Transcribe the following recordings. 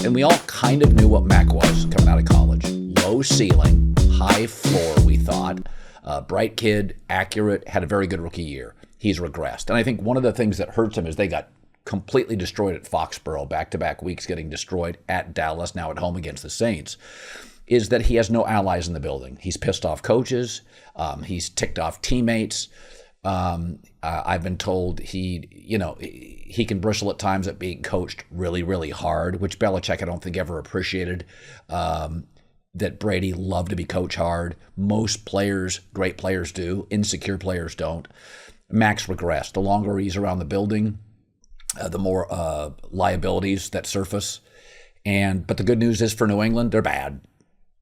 And we all kind of knew what Mac was coming out of college. Low ceiling, high floor, we thought. Bright kid, accurate, had a very good rookie year. He's regressed. And I think one of the things that hurts him is they got completely destroyed at Foxborough, back-to-back weeks getting destroyed at Dallas, now at home against the Saints, is that he has no allies in the building. He's pissed off coaches. He's ticked off teammates. I've been told he can bristle at times at being coached really, really hard, which Belichick I don't think ever appreciated. That Brady loved to be coached hard. Most players, great players do. Insecure players don't. Mac's regressed. The longer he's around the building, the more liabilities that surface. But the good news is for New England, they're bad.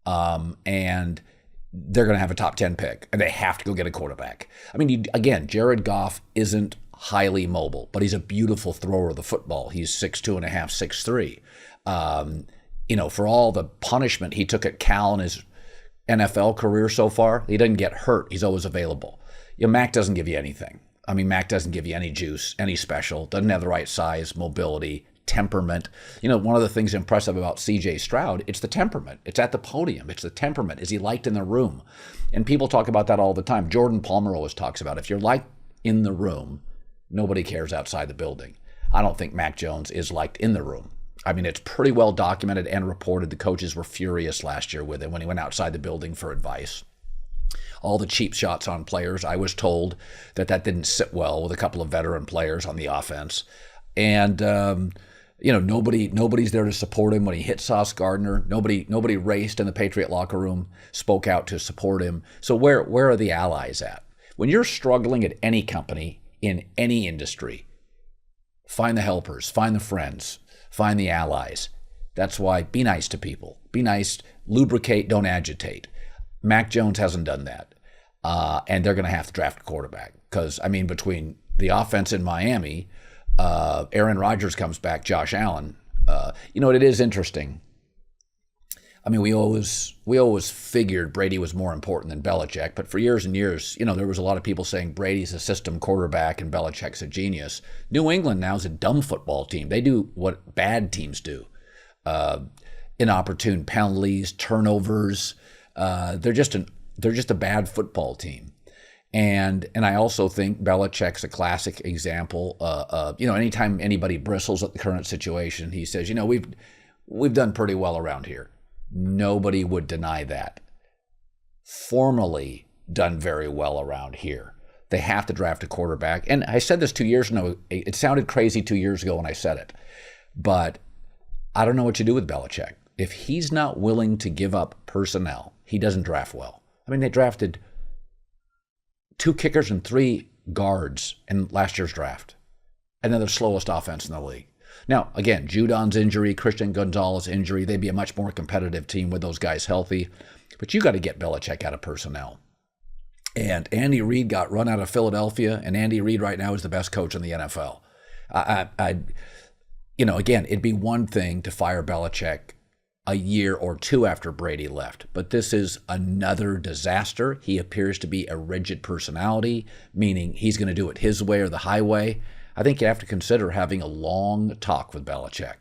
And they're going to have a top 10 pick, and they have to go get a quarterback. I mean, again, Jared Goff isn't highly mobile, but he's a beautiful thrower of the football. He's 6'2.5", 6'3". For all the punishment he took at Cal in his NFL career so far, he doesn't get hurt. He's always available. Mac doesn't give you anything. I mean, Mac doesn't give you any juice, any special, doesn't have the right size, mobility, temperament. One of the things impressive about C.J. Stroud, it's the temperament. It's at the podium. It's the temperament. Is he liked in the room? And people talk about that all the time. Jordan Palmer always talks about if you're liked in the room, nobody cares outside the building. I don't think Mac Jones is liked in the room. I mean, it's pretty well documented and reported. The coaches were furious last year with him when he went outside the building for advice. All the cheap shots on players, I was told that didn't sit well with a couple of veteran players on the offense. And nobody's there to support him when he hit Sauce Gardner. Nobody raced in the Patriot locker room, spoke out to support him. So where are the allies at? When you're struggling at any company, in any industry, find the helpers, find the friends, find the allies. That's why be nice to people. Be nice, lubricate, don't agitate. Mac Jones hasn't done that. And they're going to have to draft a quarterback. Because, between the offense in Miami, Aaron Rodgers comes back, Josh Allen. It is interesting. We always figured Brady was more important than Belichick, but for years and years, there was a lot of people saying Brady's a system quarterback and Belichick's a genius. New England now is a dumb football team. They do what bad teams do. Inopportune penalties, turnovers. They're just a bad football team. And I also think Belichick's a classic example. Anytime anybody bristles at the current situation, he says, we've done pretty well around here. Nobody would deny that. Formally done very well around here. They have to draft a quarterback. And I said this 2 years ago. It sounded crazy 2 years ago when I said it. But I don't know what you do with Belichick. If he's not willing to give up personnel, he doesn't draft well. They drafted 2 kickers and 3 guards in last year's draft. And they're the slowest offense in the league. Now, again, Judon's injury, Christian Gonzalez's injury, they'd be a much more competitive team with those guys healthy. But you got to get Belichick out of personnel. And Andy Reid got run out of Philadelphia, and Andy Reid right now is the best coach in the NFL. Again, it'd be one thing to fire Belichick a year or 2 after Brady left. But this is another disaster. He appears to be a rigid personality, meaning he's going to do it his way or the highway. I think you have to consider having a long talk with Belichick.